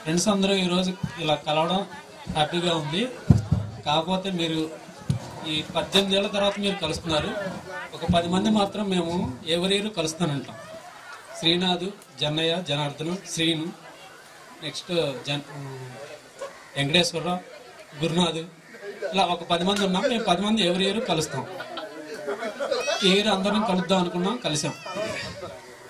Friends అందరూ ఈరోజు ఇలా కలవడం హ్యాపీగా ఉంది. కాకపోతే మీరు ఈ 18 ఏళ్ల తర్వాత మీరు కలుస్తున్నారు. ఒక 10 మంది మాత్రం మేము ఎవరి ఇయర్ కలుస్తానంటాం. శ్రీనాథ్, జన్నయ్య, జనార్దను, శ్రీను, నెక్స్ట్ వెంకటేశ్వరరావు, గురునాథ్, ఇలా ఒక 10 మంది ఉన్నాం. మేము 10 మంది ఎవరి ఇయర్ కలుస్తాం. ఈ ఇయర్ అందరం కలుద్దాం అనుకున్నాం, కలిసాం.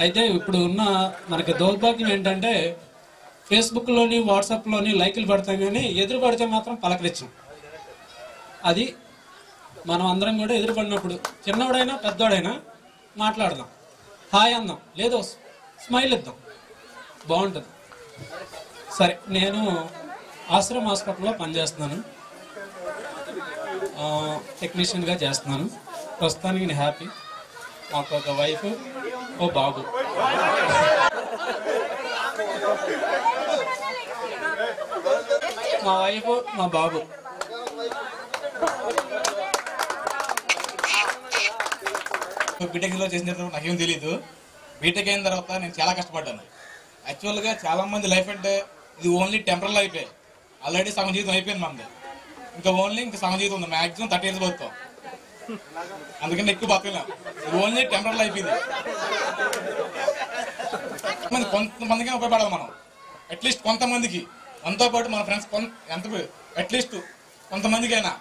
అయితే ఇప్పుడు ఉన్న మనకి దౌర్భాగ్యం ఏంటంటే ఫేస్బుక్లోని వాట్సాప్లోని లైకులు పడతాం కానీ ఎదురు పడితే మాత్రం పలకరించాం. అది మనం అందరం కూడా ఎదురుపడినప్పుడు చిన్నవాడైనా పెద్దవాడైనా మాట్లాడదాం, హాయ్ అందాం, లేదో స్మైల్ ఇద్దాం, బాగుంటుంది. సరే, నేను ఆశ్రమ్ హాస్పిటల్లో పనిచేస్తున్నాను, టెక్నీషియన్గా చేస్తున్నాను. ప్రస్తుతానికి నేను హ్యాపీ. మాకు ఒక వైఫ్, ఓ బాబు. మా వైఫ్, మా బాబు. బీటెక్లో చేసినప్పుడు నాకేం తెలియదు. బీటెక్ అయిన తర్వాత నేను చాలా కష్టపడ్డాను. యాక్చువల్గా చాలా మంది లైఫ్ అంటే ఇది ఓన్లీ టెంపరల్ అయిపోయి ఆల్రెడీ సగం జీవితం అయిపోయింది మనది. ఇంకా సగం జీవితం ఉంది. మ్యాక్సిమం 30 years బతుకుతాం, అందుకని ఎక్కువ బతకలేం. ఇది ఓన్లీ టెంపరల్ అయిపోయింది. కొంతమందికి ఉపయోగపడాలి మనం, అట్లీస్ట్ కొంతమందికి. మనతో పాటు మన ఫ్రెండ్స్ ఎంత అట్లీస్ట్ కొంతమందికైనా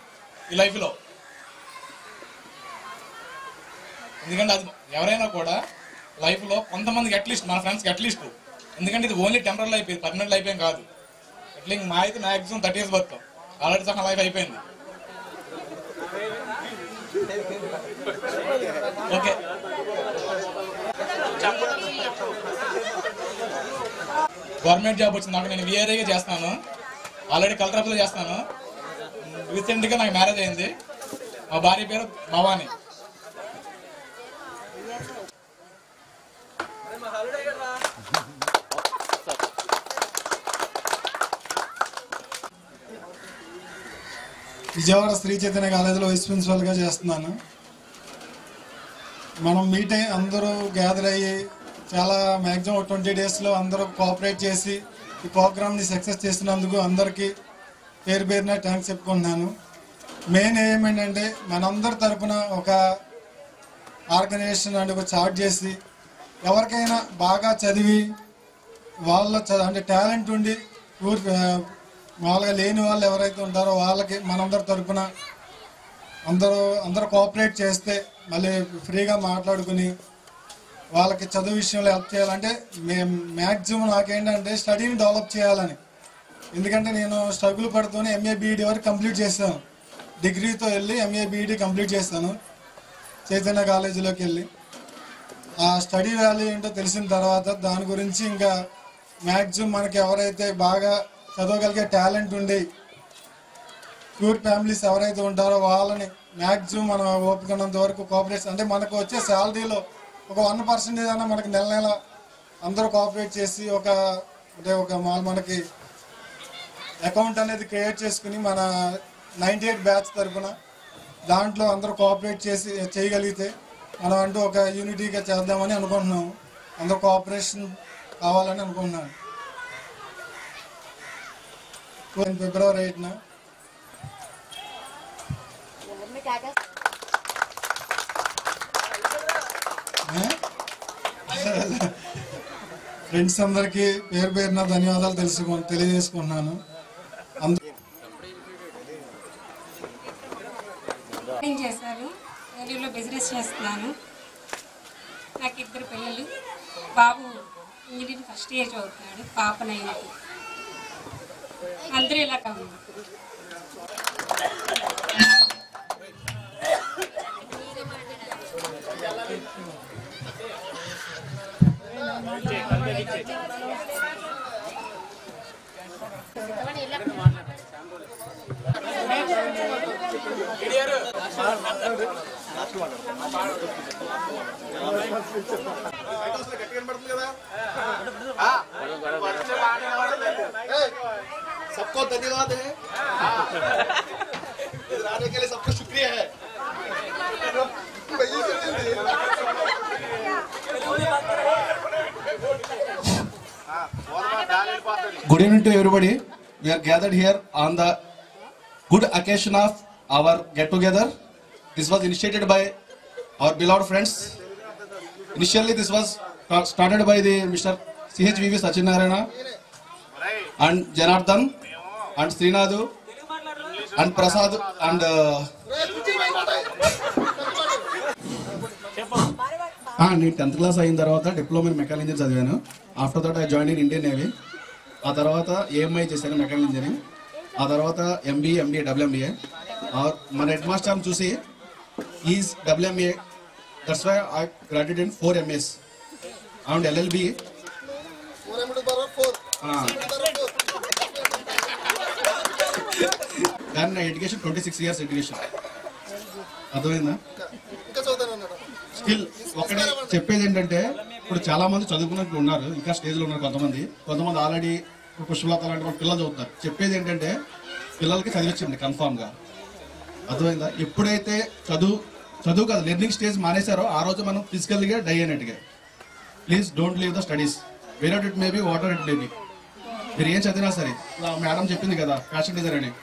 ఈ లైఫ్లో. ఎందుకంటే అది ఎవరైనా కూడా లైఫ్లో కొంతమందికి అట్లీస్ట్, మన ఫ్రెండ్స్కి అట్లీస్ట్. ఎందుకంటే ఇది ఓన్లీ టెంపరల్ అయిపోయింది, పర్మనెంట్ అయిపోయింది కాదు. అట్లా మా అయితే మ్యాక్సిమం 30 years బతుకుతాం. ఆల్రెడీ సగం లైఫ్ అయిపోయింది. ఓకే, గవర్నమెంట్ జాబ్ వచ్చింది నాకు. నేను విఆర్ఏగా చేస్తాను, ఆల్రెడీ కలెక్టర్ ఆఫీస్లో చేస్తాను. రీసెంట్గా నాకు మ్యారేజ్ అయింది. మా భార్య పేరు భవాని. విజయవాడ శ్రీ చైతన్య కాలేజీలో వైస్ ప్రిన్సిపల్గా చేస్తున్నాను. మనం మీట్ అయ్యి అందరూ గ్యాదర్ అయ్యి చాలా మ్యాక్సిమం 20 daysలో అందరూ కోఆపరేట్ చేసి ఈ ప్రోగ్రామ్ని సక్సెస్ చేస్తున్నందుకు అందరికీ పేరు పేరున థ్యాంక్స్ చెప్పుకుంటున్నాను. మెయిన్ ఏమేంటంటే మనందరి తరఫున ఒక ఆర్గనైజేషన్ అంటే ఒక చార్ట్ చేసి ఎవరికైనా బాగా చదివి అంటే టాలెంట్ ఉండి మామూలుగా లేని వాళ్ళు ఎవరైతే ఉంటారో వాళ్ళకి మనందరి తరఫున అందరూ కోఆపరేట్ చేస్తే మళ్ళీ ఫ్రీగా మాట్లాడుకుని వాళ్ళకి చదువు విషయంలో హెల్ప్ చేయాలంటే మేము మ్యాక్సిమం నాకేంటంటే స్టడీని డెవలప్ చేయాలని. ఎందుకంటే నేను స్ట్రగుల్ పడుతూనే ఎంఏ బీఈడీ వరకు కంప్లీట్ చేస్తాను. డిగ్రీతో వెళ్ళి ఎంఏ బీఈడీ కంప్లీట్ చేస్తాను చైతన్య కాలేజీలోకి వెళ్ళి. ఆ స్టడీ వాల్యూ ఏంటో తెలిసిన తర్వాత దాని గురించి ఇంకా మ్యాక్సిమం మనకి ఎవరైతే బాగా చదవగలిగే టాలెంట్ ఉండి ప్యూర్ ఫ్యామిలీస్ ఎవరైతే ఉంటారో వాళ్ళని మ్యాక్సిమం మనం ఓపికన్నంత వరకు కోఆపరేషన్ అంటే మనకు వచ్చే శాలరీలో ఒక 1% అయినా మనకి నెల అందరూ కోఆపరేట్ చేసి ఒక మనకి అకౌంట్ అనేది క్రియేట్ చేసుకుని మన 98 బ్యాచ్ తరఫున దాంట్లో అందరూ కోఆపరేట్ చేసి చేయగలిగితే మనం అంటూ ఒక యూనిటీగా చేద్దామని అనుకుంటున్నాం. అందరూ కోఆపరేషన్ కావాలని అనుకుంటున్నాను. February 8న ఫ్రెండ్స్ అందరికీ పేరు పేరున ధన్యవాదాలు తెలియజేసుకుంటున్నాను. చేశాను, ఏరియాలో బిజినెస్ చేస్తున్నాను. నాకు 2 పిల్లలు. బాబు ఇంజనీరింగ్ ఫస్ట్ ఇయర్ చదువుతున్నాడు, పాప 9th. అందరూ ఇలా కాదు. सबको धन्यवाद है, इधर आने के लिए सबका शुक्रिया है। Good evening to everybody. We are gathered here on the good occasion of our get together. This was initiated by our beloved friends. Initially this was started by the Mr. CHVV Sachinarayana and Janardhan and Srinadu and Prasad and నేను 10th class అయిన తర్వాత diploma in mechanical engineering చదివాను. After that I join in Indian navy. ఆ తర్వాత AMI చేశాను mechanical engineering. ఆ తర్వాత MBA, MBA, WMBA. మన హెడ్ మాస్టర్ చూసి is WMA, that's why I graduate in 4 MAs and LLB. కానీ నా ఎడ్యుకేషన్ 26 years ఎడ్యుకేషన్. అర్థమైందా? స్టిల్ ఒకటే చెప్పేది ఏంటంటే, ఇప్పుడు చాలా మంది చదువుకున్నట్లు ఉన్నారు, ఇంకా స్టేజ్లో ఉన్నారు కొంతమంది ఆల్రెడీ పుష్పలత లాంటి వాళ్ళు పిల్లలు చదువుతారు. చెప్పేది ఏంటంటే పిల్లలకి చదివించండి కన్ఫామ్గా. అర్థమైందా? ఎప్పుడైతే చదువు కాదు లెర్నింగ్ స్టేజ్ మానేశారో ఆ రోజు మనం ఫిజికల్గా డై అయినట్టుగా. Please don't leave the studies, where it may be, whatever it may be. మీరు ఏం చదివినా సరే, మేడం చెప్పింది కదా ఫ్యాషన్ డిజైన్ అని,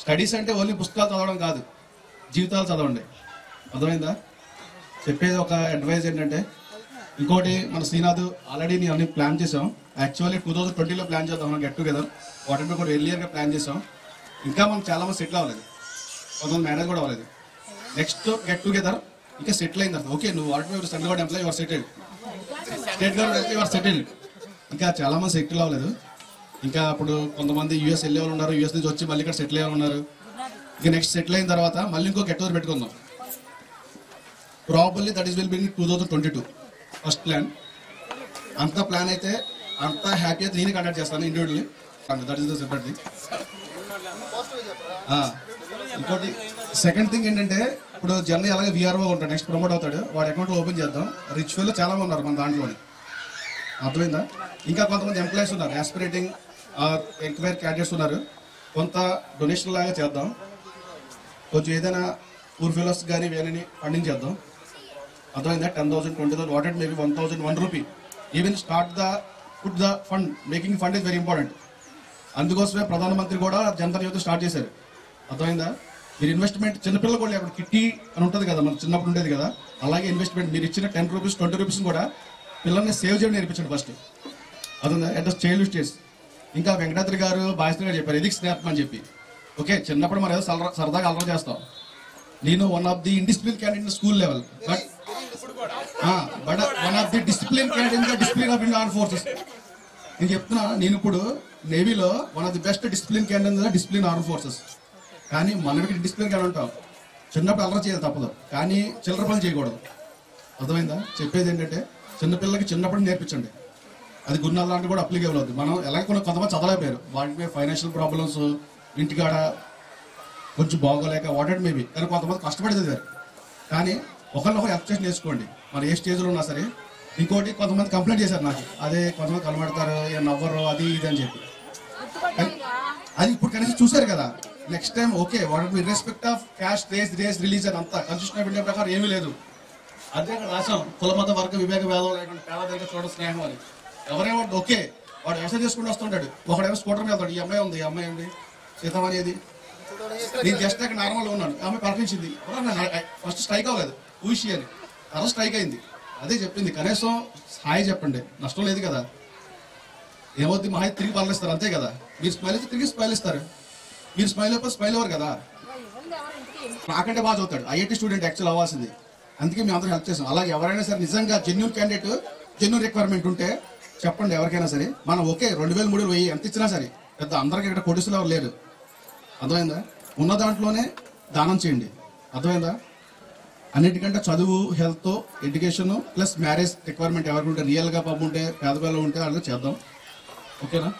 స్టడీస్ అంటే ఓన్లీ పుస్తకాలు చదవడం కాదు, జీవితాలు చదవండి. అర్థమైందా? చెప్పేది ఒక అడ్వైజ్ ఏంటంటే, ఇంకోటి మన శ్రీనాథ్ ఆల్రెడీ నేను అన్ని ప్లాన్ చేసాం. యాక్చువల్లీ 2020లో ప్లాన్ చేద్దాం మనం గెట్ టుగెదర్. వాటిని కూడా ఎర్లియర్గా ప్లాన్ చేసాం. ఇంకా మనం చాలా మంది సెటిల్ అవ్వలేదు, కొంతమంది మ్యారేజ్ కూడా అవ్వలేదు. నెక్స్ట్ గెట్ టుగెదర్ ఇంకా సెటిల్ అయిన తర్వాత ఓకే, నువ్వు వాటి మీద central government employ, your settled. State government your settled. ఇంకా చాలా మంది సెటిల్ అవ్వలేదు. ఇంకా అప్పుడు కొంతమంది యూఎస్ వెళ్ళే వాళ్ళు ఉన్నారు, యూఎస్ నుంచి వచ్చి మళ్ళీ ఇక్కడ సెటిల్ అయ్యే వాళ్ళు ఉన్నారు. ఇంకా నెక్స్ట్ సెటిల్ అయిన తర్వాత మళ్ళీ ఇంకో గెట్ టుగెదర్ పెట్టుకుందాం. Probably that is will be 2022 first plan. అంత ప్లాన్ అయితే అంత హ్యాపీ అయితే నేను కండక్ట్ చేస్తాను individually. That is the separate thing. ఇంకోటి సెకండ్ థింగ్ ఏంటంటే, ఇప్పుడు జర్నీ అలాగే విఆర్ఓ ఉంటాడు, నెక్స్ట్ ప్రమోట్ అవుతాడు, వాడి అకౌంట్లో ఓపెన్ చేద్దాం. రిచ్ ఫెలో చాలా మంది ఉన్నారు మన దాంట్లోని. అర్థమైందా? ఇంకా కొంతమంది ఎంప్లాయీస్ ఉన్నారు, యాస్పిరేటింగ్ ఆర్ ఎంక్వైరీ క్యాండిడేట్స్ ఉన్నారు. కొంత డొనేషన్ లాగా చేద్దాం. కొంచెం ఏదైనా పూర్ ఫెలోస్ కానీ వేరేని ఫండింగ్ చేద్దాం. అర్థమైందా? 10,000, 20,000, what it maybe 1,000 rupee. Even put the fund, making fund is very important. అందుకోసమే ప్రధానమంత్రి కూడా జనధన్ యోజన స్టార్ట్ చేశారు. అర్థమైందా? మీరు ఇన్వెస్ట్మెంట్ చిన్నపిల్లలు కూడా అక్కడ కిట్టి అని ఉంటుంది కదా, మన చిన్నప్పుడు ఉండేది కదా, అలాగే ఇన్వెస్ట్మెంట్ మీరు ఇచ్చిన 10 రూపీస్ 20 రూపీస్ కూడా పిల్లల్ని సేవ్ చేయడం నేర్పించండి ఫస్ట్. అర్థమైందా? At the child stage. ఇంకా వెంకటాద్రి గారు బాధ్యత గారు చెప్పారు ఎథిక్స్ నేర్పమని చెప్పి. ఓకే, చిన్నప్పుడు మనం ఏదో సరదాగా అలవాటు చేస్తాం. నేను one of the indiscipline candidate in school level, but one of the discipline candidate in the discipline of Indian armed forces. నేను చెప్తున్నా, నేను ఇప్పుడు నేవీలో one of the best discipline candidate in the discipline armed forces. కానీ మనకి discipline candidate ఉంటాం, చిన్నప్పుడు అలవాటు చేయాలి తప్పదు, కానీ చిల్లర పని చేయకూడదు. అర్థమైందా? చెప్పేది ఏంటంటే, చిన్నపిల్లలకి చిన్నప్పుడు నేర్పించండి. అది గున్నాల లాంటి కూడా అప్లికేబుల్ అవుతుంది. మనం ఎలాగ కొంతమంది చదవలేకపోయారు, వాటికి ఫైనాన్షియల్ ప్రాబ్లమ్స్, ఇంటికాడ కొంచెం బాగోలేక వాట్ ఇట్ మేబీ, కానీ కొంతమంది కష్టపడి చదివారు. కానీ ఒకరినొకరు హెల్ప్ చేసి నేర్చుకోండి, మరి ఏ స్టేజ్లో ఉన్నా సరే. ఇంకోటి కొంతమంది కంప్లైంట్ చేశారు నాకు, అదే కొంతమంది కలబడతారు, నవ్వరు, అది ఇది అని చెప్పి. అది ఇప్పుడు కనీసం చూశారు కదా. Next time okay, what respect of caste, race, religion అంతా కాన్స్టిట్యూషన్ ఆఫ్ ఇండియా ప్రకారం ఏమీ లేదు. అదే అక్కడ రాసాం, కులమత వర్గ వివేక భేదం లేకుండా పేద చూడ స్నేహం అని. ఎవరేమో ఓకే, వాడు వ్యవసాయం చేసుకుంటూ వస్తుంటాడు, ఒకడేమో స్కూటర్ వెళ్తాడు, ఈ అమ్మాయి ఉంది సీతం అనేది. నేను జస్ట్ అక్కడ నార్మల్గా ఉన్నాను, ఆమె పలకించింది, ఫస్ట్ స్ట్రైక్ అవ్వలేదు ఊషి అని, తర్వాత స్ట్రైక్ అయింది. అదే చెప్పింది, కనీసం హాయ్ చెప్పండి, నష్టం లేదు కదా. ఏమవుతుంది, మహా తిరిగి పలకిస్తారు అంతే కదా. మీరు స్మైల్ అయితే తిరిగి స్మైల్ ఇస్తారు, మీరు స్మైల్ అయిపోతే స్మైల్ అవ్వరు కదా. నాకంటే బాగా చదువుతాడు, ఐఐటి స్టూడెంట్ యాక్చువల్ అవ్వాల్సింది, అందుకే మేము అందరూ హెల్ప్ చేసాం. అలాగే ఎవరైనా సరే నిజంగా జెన్యూన్ క్యాండిడేట్, జెన్యూన్ రిక్వైర్మెంట్ ఉంటే చెప్పండి ఎవరికైనా సరే. మనం ఓకే 2,000, 3,000 ఎంత ఇచ్చినా సరే, పెద్ద అందరికీ ఇక్కడ కోటీసులు ఎవరు లేరు. అర్థమైందా? ఉన్న దాంట్లోనే దానం చేయండి. అర్థమైందా? అన్నిటికంటే చదువు, health, education plus marriage requirement ఎవరికి ఉంటే, రియల్గా పాపం ఉంటే, పేద పిల్లలు ఉంటే అలా చేద్దాం. ఓకేనా?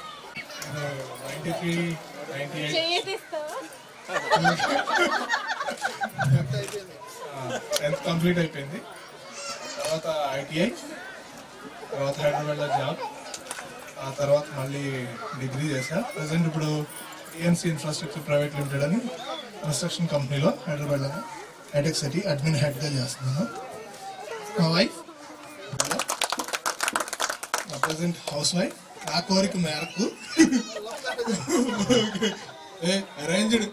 10th కంప్లీట్ అయిపోయింది. తర్వాత ITI, తర్వాత హైదరాబాద్లో జాబ్, ఆ తర్వాత మళ్ళీ డిగ్రీ చేశా. ప్రజెంట్ ఇప్పుడు ఈఎన్సీ ఇన్ఫ్రాస్ట్రక్చర్ ప్రైవేట్ లిమిటెడ్ అని కన్స్ట్రక్షన్ కంపెనీలో హైదరాబాద్లో హైటెక్ సిటీ అడ్మిన్ హెడ్గా చేస్తున్నాను. మా వైఫ్ నా ప్రజెంట్ హౌస్ వైఫ్. నా కోరిక మేరకు అరేంజ్డ్